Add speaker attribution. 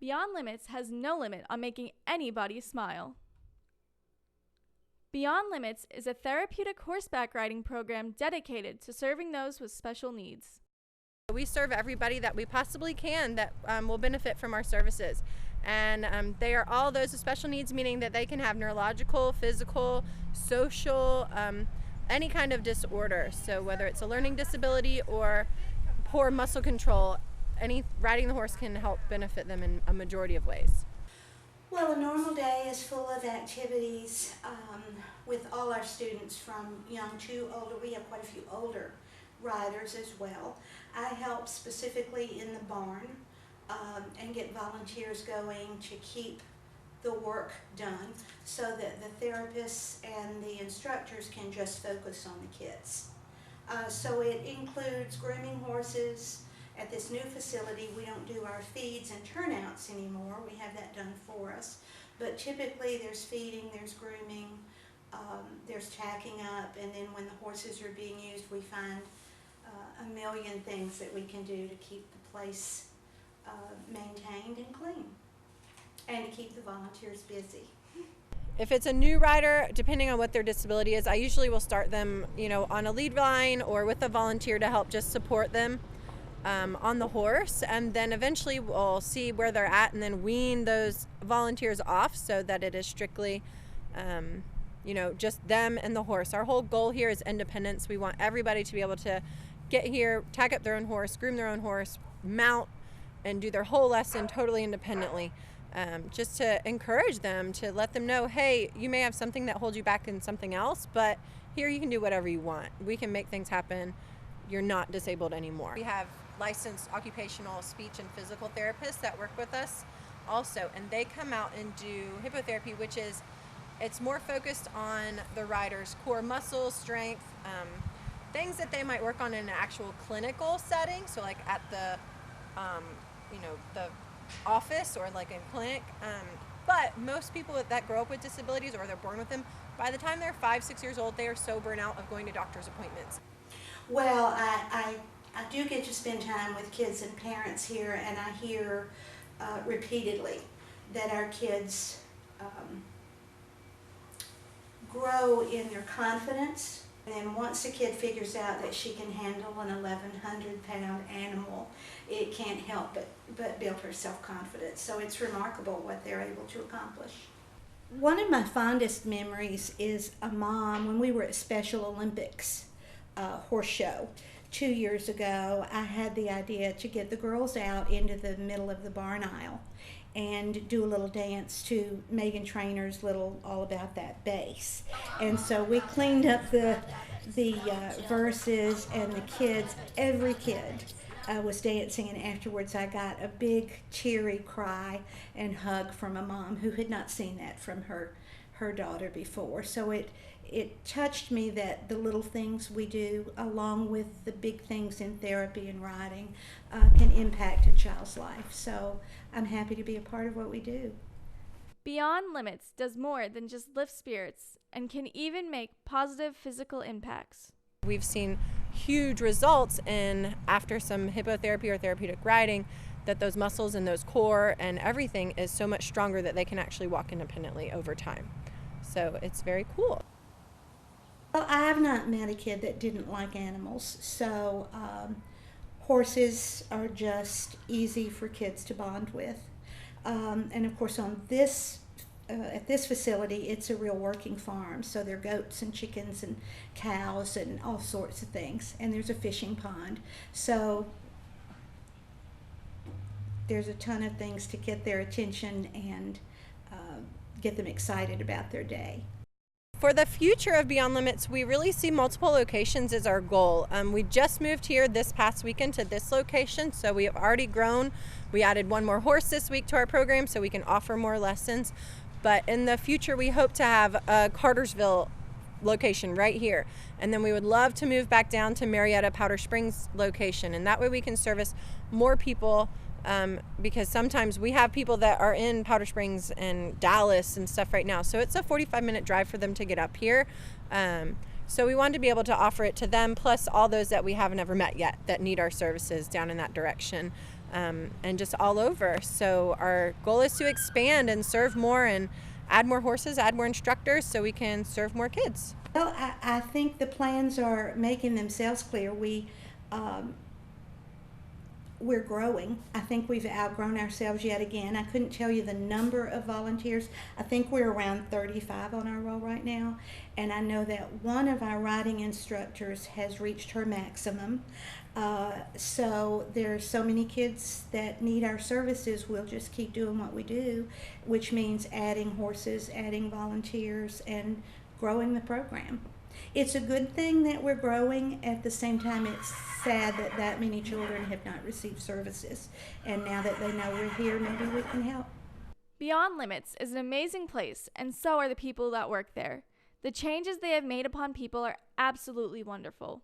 Speaker 1: Beyond Limits has no limit on making anybody smile. Beyond Limits is a therapeutic horseback riding program dedicated to serving those with special needs.
Speaker 2: We serve everybody that we possibly can that will benefit from our services. And they are all those with special needs, meaning that they can have neurological, physical, social, any kind of disorder. So whether it's a learning disability or poor muscle control, riding the horse can help benefit them in a majority of ways.
Speaker 3: Well, a normal day is full of activities with all our students from young to older. We have quite a few older riders as well. I help specifically in the barn and get volunteers going to keep the work done so that the therapists and the instructors can just focus on the kids. So it includes grooming horses. At this new facility, we don't do our feeds and turnouts anymore. We have that done for us. But typically there's feeding, there's grooming, there's tacking up, and then when the horses are being used, we find a million things that we can do to keep the place maintained and clean, and to keep the volunteers busy.
Speaker 2: If it's a new rider, depending on what their disability is, I usually will start them, on a lead line or with a volunteer to help just support them on the horse, and then eventually we'll see where they're at and then wean those volunteers off so that it is strictly just them and the horse. Our whole goal here is independence. We want everybody to be able to get here, tack up their own horse, groom their own horse, mount, and do their whole lesson totally independently. Just to encourage them, to let them know, hey, you may have something that holds you back in something else, but here you can do whatever you want. We can make things happen. You're not disabled anymore. We have licensed occupational speech and physical therapists that work with us also, and they come out and do hippotherapy, which is, it's more focused on the rider's core muscles, strength, things that they might work on in an actual clinical setting, so like at the the office or like a clinic, but most people that grow up with disabilities or they're born with them, by the time they're 5-6 years old, they are so burnt out of going to doctor's appointments.
Speaker 3: Well, I do get to spend time with kids and parents here, and I hear repeatedly that our kids grow in their confidence. And once a kid figures out that she can handle an 1,100-pound animal, it can't help but build her self-confidence. So it's remarkable what they're able to accomplish. One of my fondest memories is a mom, when we were at Special Olympics horse show 2 years ago, I had the idea to get the girls out into the middle of the barn aisle and do a little dance to Megan Trainor's little All About That Bass. And so we cleaned up the verses, and the kids, every kid was dancing, and afterwards I got a big cheery cry and hug from a mom who had not seen that from her daughter before. So it touched me that the little things we do, along with the big things in therapy and riding, can impact a child's life. So I'm happy to be a part of what we do.
Speaker 1: Beyond Limits does more than just lift spirits and can even make positive physical impacts.
Speaker 2: We've seen huge results after some hippotherapy or therapeutic riding, that those muscles and those core and everything is so much stronger that they can actually walk independently over time. So it's very cool.
Speaker 3: Well, I have not met a kid that didn't like animals, so horses are just easy for kids to bond with. And of course on at this facility, it's a real working farm, so there are goats and chickens and cows and all sorts of things, and there's a fishing pond. So there's a ton of things to get their attention and get them excited about their day.
Speaker 2: For the future of Beyond Limits, we really see multiple locations as our goal. We just moved here this past weekend to this location, so we have already grown. We added one more horse this week to our program so we can offer more lessons. But in the future, we hope to have a Cartersville location right here. And then we would love to move back down to Marietta Powder Springs location. And that way we can service more people, because sometimes we have people that are in Powder Springs and Dallas and stuff right now. So it's a 45-minute drive for them to get up here. So we wanted to be able to offer it to them, plus all those that we haven't ever met yet that need our services down in that direction. and just all over. So our goal is to expand and serve more and add more horses, add more instructors so we can serve more kids.
Speaker 3: Well, I think the plans are making themselves clear. We're growing. I think we've outgrown ourselves yet again. I couldn't tell you the number of volunteers. I think we're around 35 on our roll right now. And I know that one of our riding instructors has reached her maximum. So there's so many kids that need our services. We'll just keep doing what we do, which means adding horses, adding volunteers, and growing the program. It's a good thing that we're growing. At the same time, it's sad that that many children have not received services. And now that they know we're here, maybe we can help.
Speaker 1: Beyond Limits is an amazing place, and so are the people that work there. The changes they have made upon people are absolutely wonderful.